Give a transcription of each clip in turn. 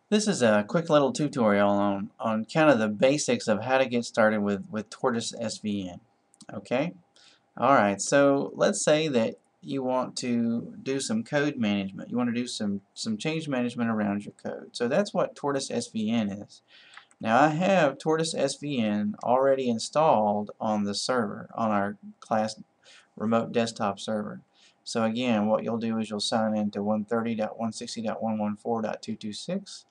This is a quick little tutorial on kind of the basics of how to get started with Tortoise SVN. Okay? Alright, so let's say that you want to do some code management. You want to do some change management around your code. So that's what Tortoise SVN is. Now I have Tortoise SVN already installed on the server, on our class remote desktop server. So again, what you'll do is you'll sign in to 130.160.114.226.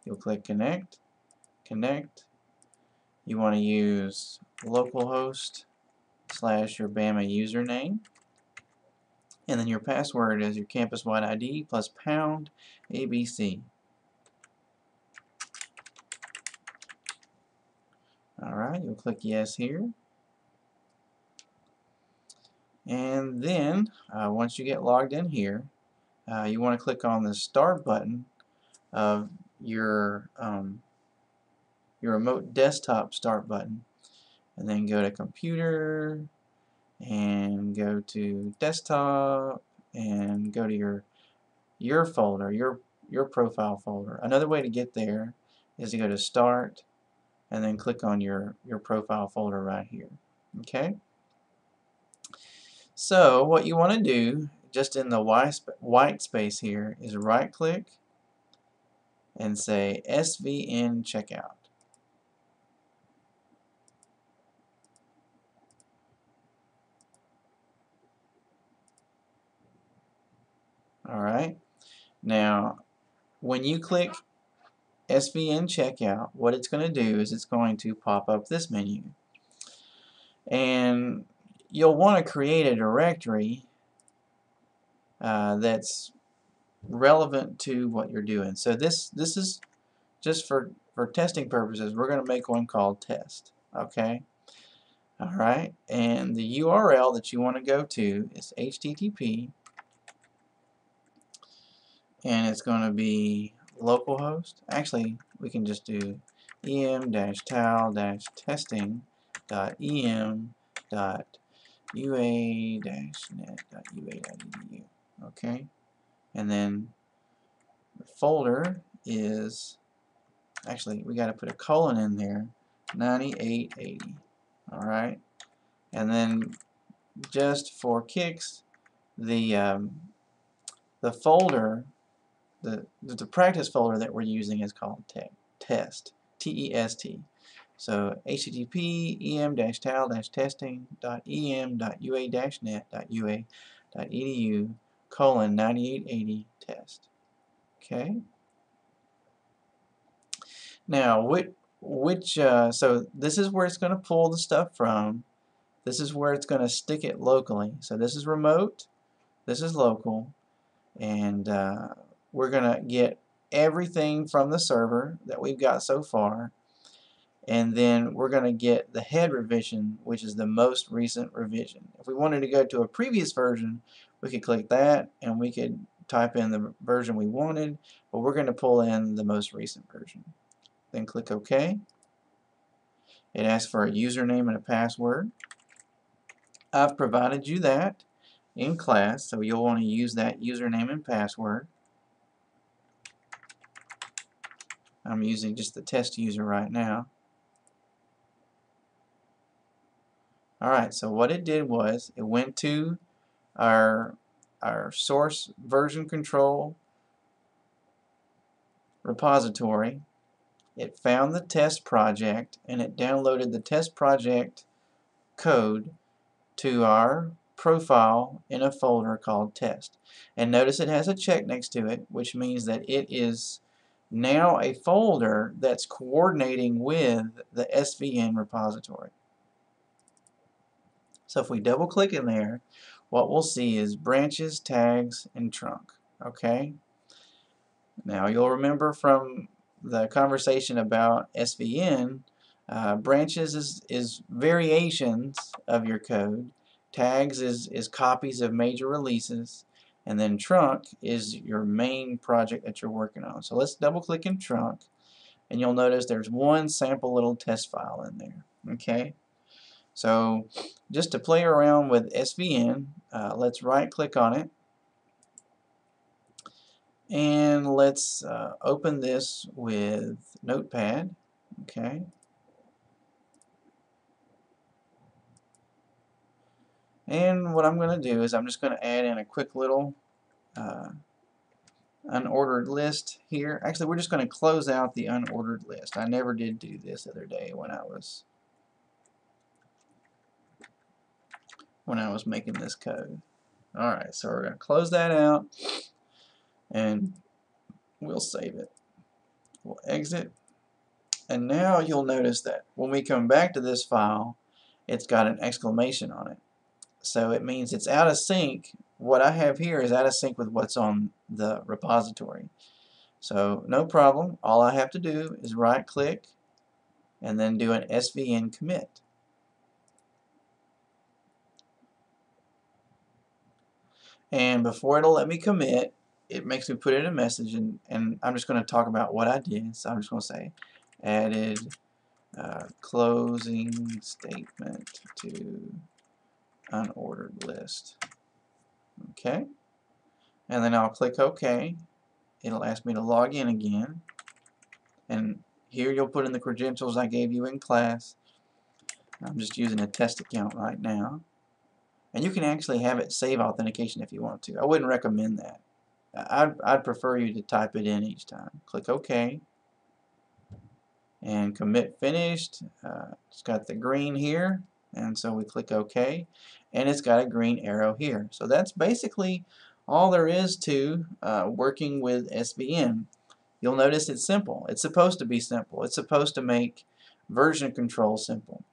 You'll click connect, connect. You want to use localhost / your Bama username, and then your password is your campus-wide ID plus pound ABC. Alright, you'll click yes here. And then, once you get logged in here, you want to click on the start button of your remote desktop start button, and then go to computer, and go to desktop, and go to your folder, your profile folder. Another way to get there is to go to start and then click on your profile folder right here. Okay? So what you want to do just in the white space here is right click and say SVN checkout. Alright, now when you click SVN checkout, what it's going to do is it's going to pop up this menu, and you'll want to create a directory that's relevant to what you're doing. So this is just for testing purposes. We're going to make one called test. Okay. Alright, and the URL that you want to go to is HTTP, and it's going to be localhost. Actually, we can just do em-tal-testing.em.ua-net.ua.edu. Okay, and then the folder is, actually we got to put a colon in there, 9880. Alright, and then just for kicks, the folder, the practice folder that we're using is called test, T-E-S-T. So http em-tal-testing.em.ua-net.ua.edu : 9880 test. Now, so this is where it's going to pull the stuff from. This is where it's going to stick it locally. So this is remote, this is local, and we're going to get everything from the server that we've got so far, and then we're going to get the head revision, which is the most recent revision. If we wanted to go to a previous version, we could click that and we could type in the version we wanted, but we're going to pull in the most recent version. Then click OK. It asks for a username and a password. I've provided you that in class, so you'll want to use that username and password. I'm using just the test user right now. Alright, so what it did was it went to our source version control repository. It found the test project and it downloaded the test project code to our profile in a folder called test. And notice it has a check next to it, which means that it is now a folder that's coordinating with the SVN repository. So if we double click in there, what we'll see is branches, tags, and trunk. Okay? Now you'll remember from the conversation about SVN, branches is variations of your code, tags is copies of major releases, and then trunk is your main project that you're working on. So let's double click in trunk, and you'll notice there's one sample little test file in there. Okay, so just to play around with SVN, let's right click on it And let's open this with Notepad. Okay. And what I'm going to do is I'm just going to add in a quick little unordered list here. Actually, we're just going to close out the unordered list. I never did do this the other day when I was making this code. Alright, so we're going to close that out and we'll save it. We'll exit. And now you'll notice that when we come back to this file, it's got an exclamation on it. So it means it's out of sync. What I have here is out of sync with what's on the repository. So no problem. All I have to do is right click and then do an SVN commit. And before it'll let me commit, it makes me put in a message, and I'm just going to talk about what I did. So I'm just going to say added closing statement to unordered list. Okay, and then I'll click OK. It'll ask me to log in again, and here you'll put in the credentials I gave you in class. I'm just using a test account right now, and you can actually have it save authentication if you want to. I wouldn't recommend that. I'd prefer you to type it in each time. Click OK and commit finished. It's got the green here, and so we click OK, and it's got a green arrow here. So that's basically all there is to working with SVN. You'll notice it's simple. It's supposed to be simple. It's supposed to make version control simple.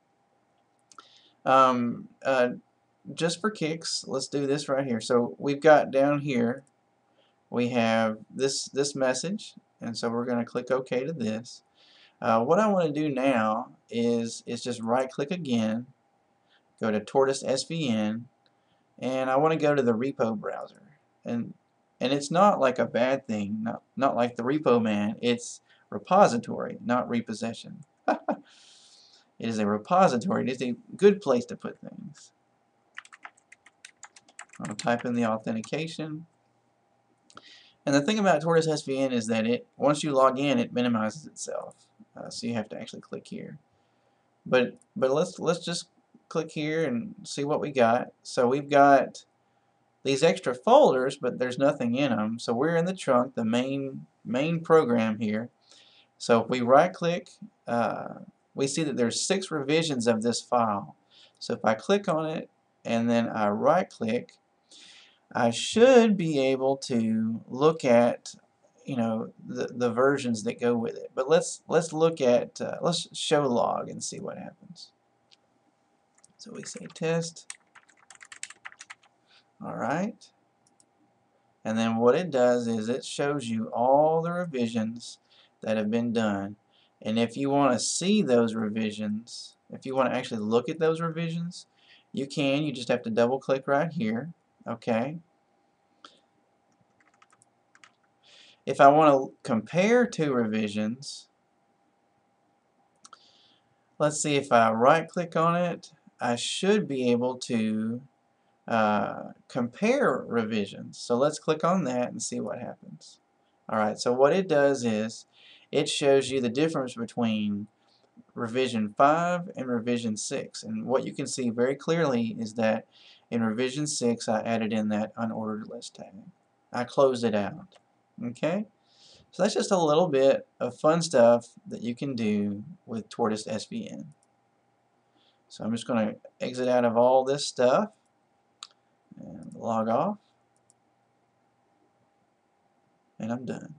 Just for kicks, let's do this right here. So we've got down here, we have this message, and so we're going to click OK to this. What I want to do now is just right click again, go to tortoise SVN, and I want to go to the repo browser. And it's not like a bad thing, not like the repo man. It's repository, not repossession. It is a repository. It is a good place to put things. I'll type in the authentication. And the thing about Tortoise SVN is that once you log in, it minimizes itself. So you have to actually click here. But let's just click here and see what we got. So we've got these extra folders, but there's nothing in them. So we're in the trunk, the main program here. So if we right click, we see that there's 6 revisions of this file. So if I click on it and then I right click, I should be able to look at the versions that go with it. But let's look at let's show log and see what happens. So we say test. Alright. And then what it does is it shows you all the revisions that have been done. And if you want to see those revisions, if you want to actually look at those revisions, you can. You just have to double click right here. Okay. If I want to compare 2 revisions, let's see, if I right click on it, I should be able to compare revisions. So let's click on that and see what happens. Alright, so what it does is it shows you the difference between revision 5 and revision 6. And what you can see very clearly is that in revision 6 I added in that unordered list tag. I closed it out. Okay? So that's just a little bit of fun stuff that you can do with Tortoise SVN. So I'm just going to exit out of all this stuff and log off, and I'm done.